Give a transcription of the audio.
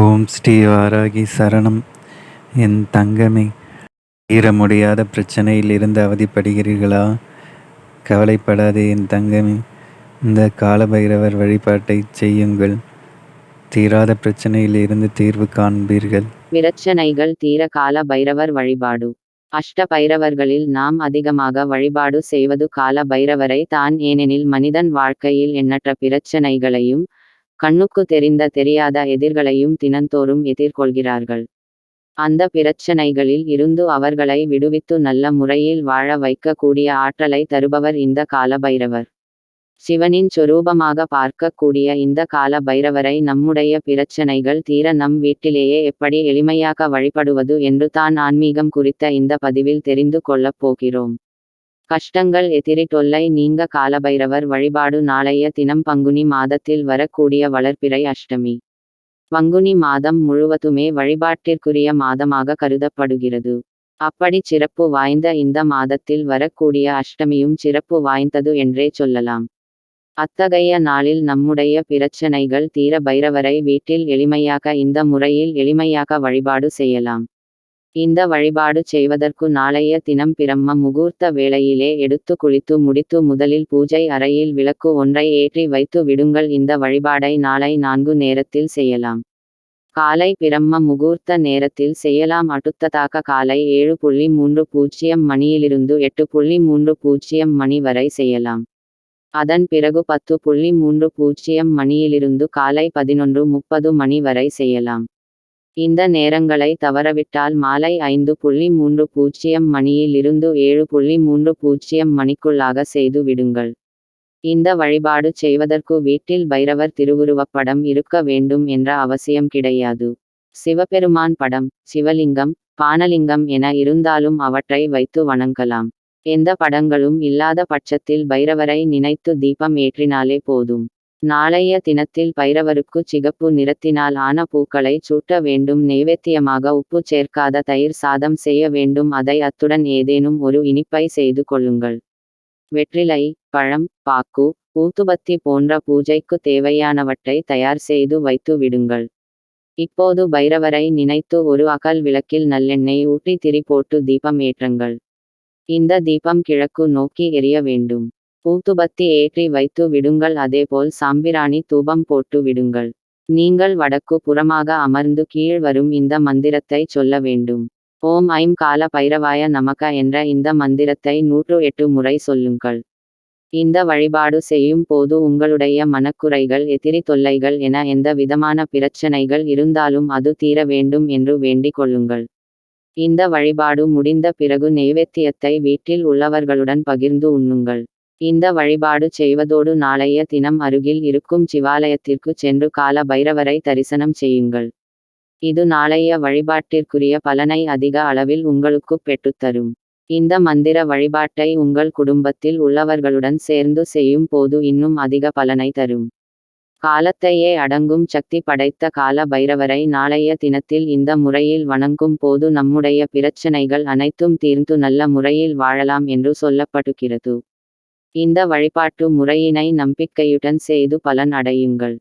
ஓம் ஸ்ரீ வாராகி சரணம். என் தங்கமே, தீர முடியாத பிரச்சனையில் இருந்து அவதிப்படுகிறீர்களா? கவலைப்படாதே என் தங்கமே. இந்த காலபைரவர் வழிபாட்டை செய்யுங்கள். தீராத பிரச்சனையில் இருந்து தீர்வு காண்பீர்கள். பிரச்சனைகள் தீர கால பைரவர் வழிபாடு. அஷ்ட பைரவர்களில் நாம் அதிகமாக வழிபாடு செய்வது கால பைரவரை தான். ஏனெனில் மனிதன் வாழ்க்கையில் எண்ணற்ற பிரச்சனைகளையும் கண்ணுக்கு தெரியாத எதிர்களையும் தினந்தோறும் எதிர்கொள்கிறார்கள். அந்த பிரச்சனைகளில் இருந்து அவர்களை விடுவித்து நல்ல முறையில் வாழ வைக்கக்கூடிய ஆற்றலை தருபவர் இந்த கால பைரவர். சிவனின் சொரூபமாக பார்க்கக்கூடிய இந்த கால பைரவரை நம்முடைய பிரச்சனைகள் தீர நம் வீட்டிலேயே எப்படி எளிமையாக வழிபடுவது என்று தான் ஆன்மீகம் குறித்த இந்த பதிவில் தெரிந்து கொள்ளப் போகிறோம். கஷ்டங்கள் எதிரி தொல்லை நீங்க காலபைரவர் வழிபாடு. நாளைய தினம் பங்குனி மாதத்தில் வரக்கூடிய வளர்பிறை அஷ்டமி. பங்குனி மாதம் முழுவதுமே வழிபாட்டிற்குரிய மாதமாக கருதப்படுகிறது. அப்படி சிறப்பு வாய்ந்த இந்த மாதத்தில் வரக்கூடிய அஷ்டமியும் சிறப்பு வாய்ந்தது என்றே சொல்லலாம். அத்தகைய நாளில் நம்முடைய பிரச்சனைகள் தீர பைரவரை வீட்டில் எளிமையாக இந்த முறையில் எளிமையாக வழிபாடு செய்யலாம். இந்த வழிபாடு செய்வதற்கு நாளைய தினம் பிரம்ம முகூர்த்த வேளையிலே எடுத்து குளித்து முடித்து முதலில் பூஜை அறையில் விளக்கு ஒன்றை ஏற்றி வைத்து விடுங்கள். இந்த வழிபாடை நாளை 4 நேரத்தில் செய்யலாம். காலை பிரம்ம முகூர்த்த நேரத்தில் செய்யலாம். அடுத்ததாக காலை 7:30 மணியிலிருந்து 8:30 மணி வரை செய்யலாம். அதன் பிறகு 10:30 மணியிலிருந்து காலை 11:30 மணி வரை செய்யலாம். இந்த நேரங்களை தவறவிட்டால் மாலை 5:30 மணியில் இருந்து 7:30 மணிக்குள்ளாக செய்து விடுங்கள். இந்த வழிபாடு செய்வதற்கு வீட்டில் பைரவர் திருவுருவப்படம் இருக்க வேண்டும் என்ற அவசியம் கிடையாது. சிவபெருமான் படம், சிவலிங்கம், பானலிங்கம் என இருந்தாலும் அவற்றை வைத்து வணங்கலாம். எந்த படங்களும் இல்லாத பட்சத்தில் பைரவரை நினைத்து தீபம் ஏற்றினாலே போதும். நாளைய தினத்தில் பைரவருக்கு சிகப்பு நிறத்தினால் ஆன பூக்களை சூட்ட வேண்டும். நைவேத்தியமாக உப்பு சேர்க்காத தயிர் சாதம் செய்ய வேண்டும். அதை அத்துடன் ஏதேனும் ஒரு இனிப்பை செய்து கொள்ளுங்கள். வெற்றிலை, பழம், பாக்கு, ஊதுபத்தி போன்ற பூஜைக்கு தேவையானவற்றை தயார் செய்து வைத்து விடுங்கள். இப்போது பைரவரை நினைத்து ஒரு அகல் விளக்கில் நல்லெண்ணெய் ஊற்றி திரி போட்டு தீபம் ஏற்றுங்கள். இந்த தீபம் கிழக்கு நோக்கி எரிய வேண்டும். ஊதுபத்தி ஏற்றி வைத்து விடுங்கள். அதேபோல் சாம்பிராணி தூபம் போட்டு விடுங்கள். நீங்கள் வடக்கு புறமாக அமர்ந்து கீழ் வரும் இந்த மந்திரத்தை சொல்ல வேண்டும். ஓம் ஐம் கால பைரவாய நமக என்ற இந்த மந்திரத்தை 108 முறை சொல்லுங்கள். இந்த வழிபாடு செய்யும் போது உங்களுடைய மனக்குறைகள் எதிரி தொல்லைகள் என எந்த விதமான பிரச்சனைகள் இருந்தாலும் அது தீர வேண்டும் என்று வேண்டிக் கொள்ளுங்கள். இந்த வழிபாடு முடிந்த பிறகு நைவேத்தியத்தை வீட்டில் உள்ளவர்களுடன் பகிர்ந்து உண்ணுங்கள். இந்த வழிபாடு செய்வதோடு நாளைய தினம் அருகில் இருக்கும் சிவாலயத்திற்கு சென்று கால பைரவரை தரிசனம் செய்யுங்கள். இது நாளைய வழிபாட்டிற்குரிய பலனை அதிக அளவில் உங்களுக்கு பெற்றுத்தரும். இந்த மந்திர வழிபாட்டை உங்கள் குடும்பத்தில் உள்ளவர்களுடன் சேர்ந்து செய்யும் போது இன்னும் அதிக பலனை தரும். காலத்தையே அடங்கும் சக்தி படைத்த கால பைரவரை நாளைய தினத்தில் இந்த முறையில் வணங்கும் போது நம்முடைய பிரச்சனைகள் அனைத்தும் தீர்ந்து நல்ல முறையில் வாழலாம் என்று சொல்லப்படுகிறது. இந்த வழிபாட்டு முறையினை நம்பிக்கையுடன் செய்து பலன் அடையுங்கள்.